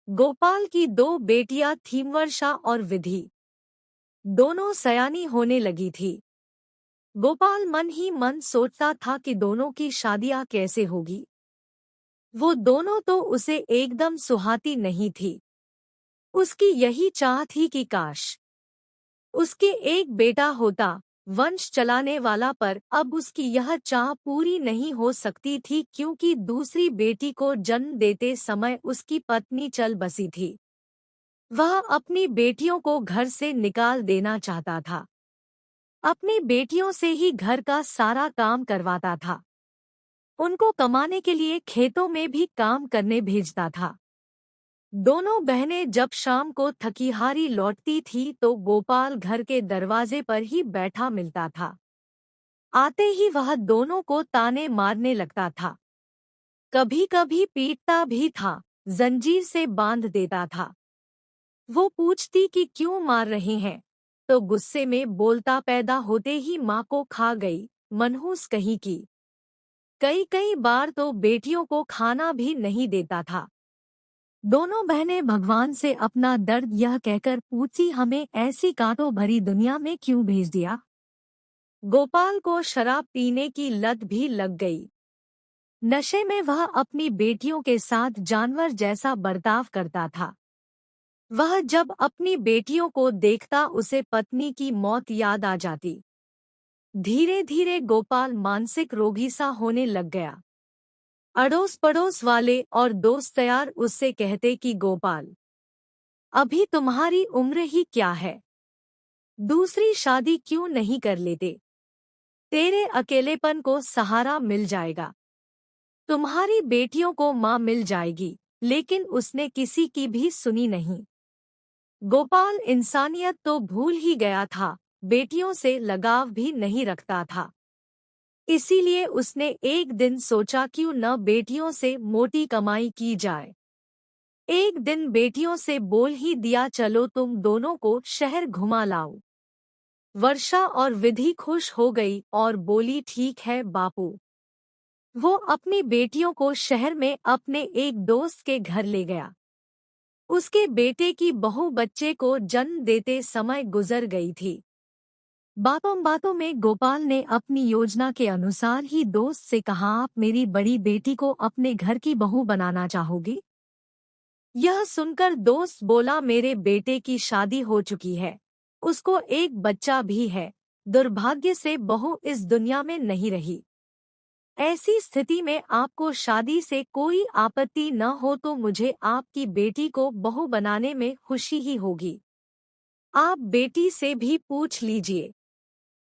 गोपाल की दो बेटियां थीं, वर्षा और विधि। दोनों सयानी होने लगी थी। गोपाल मन ही मन सोचता था कि दोनों की शादियां कैसे होगी। वो दोनों तो उसे एकदम सुहाती नहीं थी। उसकी यही चाह थी कि काश उसके एक बेटा होता, वंश चलाने वाला, पर अब उसकी यह चाह पूरी नहीं हो सकती थी क्योंकि दूसरी बेटी को जन्म देते समय उसकी पत्नी चल बसी थी। वह अपनी बेटियों को घर से निकाल देना चाहता था। अपनी बेटियों से ही घर का सारा काम करवाता था। उनको कमाने के लिए खेतों में भी काम करने भेजता था। दोनों बहनें जब शाम को थकी हारी लौटती थी तो गोपाल घर के दरवाजे पर ही बैठा मिलता था। आते ही वह दोनों को ताने मारने लगता था। कभी कभी पीटता भी था, जंजीर से बांध देता था। वो पूछती कि क्यों मार रहे हैं, तो गुस्से में बोलता, पैदा होते ही माँ को खा गई, मनहूस कहीं की। कई कई बार तो बेटियों को खाना भी नहीं देता था। दोनों बहनें भगवान से अपना दर्द यह कहकर पूछी, हमें ऐसी कांटों भरी दुनिया में क्यों भेज दिया। गोपाल को शराब पीने की लत भी लग गई। नशे में वह अपनी बेटियों के साथ जानवर जैसा बर्ताव करता था। वह जब अपनी बेटियों को देखता उसे पत्नी की मौत याद आ जाती। धीरे धीरे गोपाल मानसिक रोगी सा होने लग गया। अड़ोस पड़ोस वाले और दोस्त यार उससे कहते कि गोपाल, अभी तुम्हारी उम्र ही क्या है, दूसरी शादी क्यों नहीं कर लेते, तेरे अकेलेपन को सहारा मिल जाएगा, तुम्हारी बेटियों को माँ मिल जाएगी। लेकिन उसने किसी की भी सुनी नहीं। गोपाल इंसानियत तो भूल ही गया था, बेटियों से लगाव भी नहीं रखता था। इसीलिए उसने एक दिन सोचा क्यों न बेटियों से मोटी कमाई की जाए। एक दिन बेटियों से बोल ही दिया, चलो तुम दोनों को शहर घुमा लाओ। वर्षा और विधि खुश हो गई और बोली, ठीक है बापू। वो अपनी बेटियों को शहर में अपने एक दोस्त के घर ले गया। उसके बेटे की बहू बच्चे को जन्म देते समय गुजर गई थी। बातों बातों में गोपाल ने अपनी योजना के अनुसार ही दोस्त से कहा, आप मेरी बड़ी बेटी को अपने घर की बहू बनाना चाहोगी। यह सुनकर दोस्त बोला, मेरे बेटे की शादी हो चुकी है, उसको एक बच्चा भी है, दुर्भाग्य से बहू इस दुनिया में नहीं रही। ऐसी स्थिति में आपको शादी से कोई आपत्ति न हो तो मुझे आपकी बेटी को बहू बनाने में खुशी ही होगी। आप बेटी से भी पूछ लीजिए।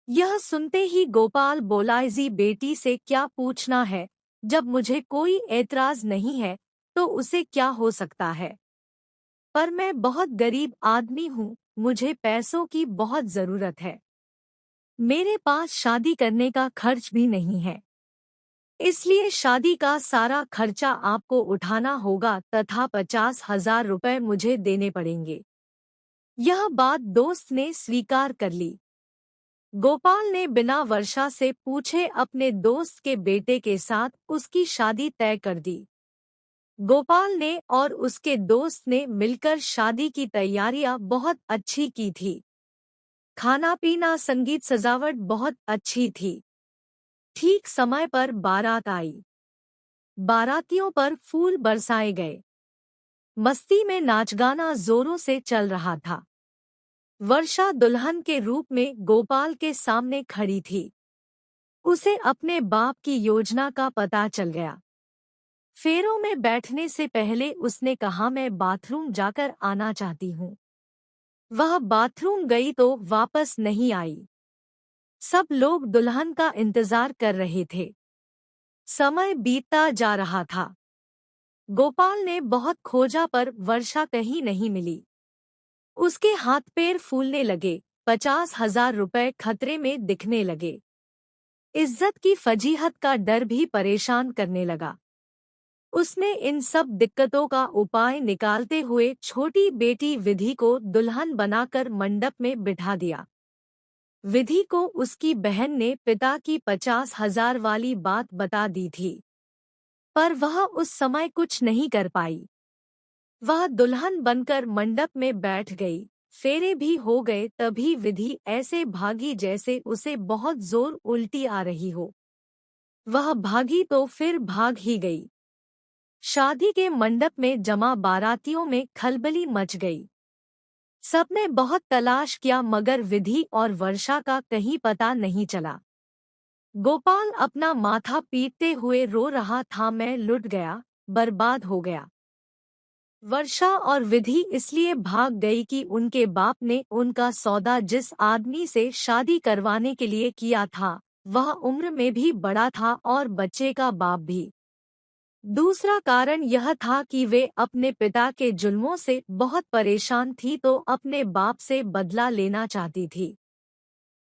यह सुनते ही गोपाल बोला, जी बेटी से क्या पूछना है, जब मुझे कोई ऐतराज नहीं है तो उसे क्या हो सकता है। पर मैं बहुत गरीब आदमी हूँ, मुझे पैसों की बहुत जरूरत है। मेरे पास शादी करने का खर्च भी नहीं है, इसलिए शादी का सारा खर्चा आपको उठाना होगा तथा 50,000 रुपए मुझे देने पड़ेंगे। यह बात दोस्त ने स्वीकार कर ली। गोपाल ने बिना वर्षा से पूछे अपने दोस्त के बेटे के साथ उसकी शादी तय कर दी। गोपाल ने और उसके दोस्त ने मिलकर शादी की तैयारियां बहुत अच्छी की थी। खाना पीना, संगीत, सजावट बहुत अच्छी थी। ठीक समय पर बारात आई। बारातियों पर फूल बरसाए गए। मस्ती में नाच गाना जोरों से चल रहा था। वर्षा दुल्हन के रूप में गोपाल के सामने खड़ी थी। उसे अपने बाप की योजना का पता चल गया। फेरों में बैठने से पहले उसने कहा, मैं बाथरूम जाकर आना चाहती हूँ। वह बाथरूम गई तो वापस नहीं आई। सब लोग दुल्हन का इंतजार कर रहे थे। समय बीतता जा रहा था। गोपाल ने बहुत खोजा पर वर्षा कहीं नहीं मिली। उसके हाथ पैर फूलने लगे, 50,000 रुपए खतरे में दिखने लगे। इज्जत की फजीहत का डर भी परेशान करने लगा। उसने इन सब दिक्कतों का उपाय निकालते हुए छोटी बेटी विधि को दुल्हन बनाकर मंडप में बिठा दिया। विधि को उसकी बहन ने पिता की 50,000 वाली बात बता दी थी, पर वह उस समय कुछ नहीं कर पाई। वह दुल्हन बनकर मंडप में बैठ गई। फेरे भी हो गए, तभी विधि ऐसे भागी जैसे उसे बहुत जोर उल्टी आ रही हो। वह भागी तो फिर भाग ही गई। शादी के मंडप में जमा बारातियों में खलबली मच गई। सबने बहुत तलाश किया मगर विधि और वर्षा का कहीं पता नहीं चला। गोपाल अपना माथा पीटते हुए रो रहा था, मैं लुट गया, बर्बाद हो गया। वर्षा और विधि इसलिए भाग गई कि उनके बाप ने उनका सौदा जिस आदमी से शादी करवाने के लिए किया था, वह उम्र में भी बड़ा था और बच्चे का बाप भी। दूसरा कारण यह था कि वे अपने पिता के जुल्मों से बहुत परेशान थी, तो अपने बाप से बदला लेना चाहती थी।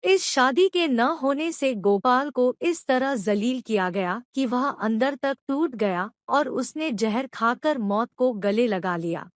इस शादी के न होने से गोपाल को इस तरह जलील किया गया कि वह अंदर तक टूट गया और उसने जहर खाकर मौत को गले लगा लिया।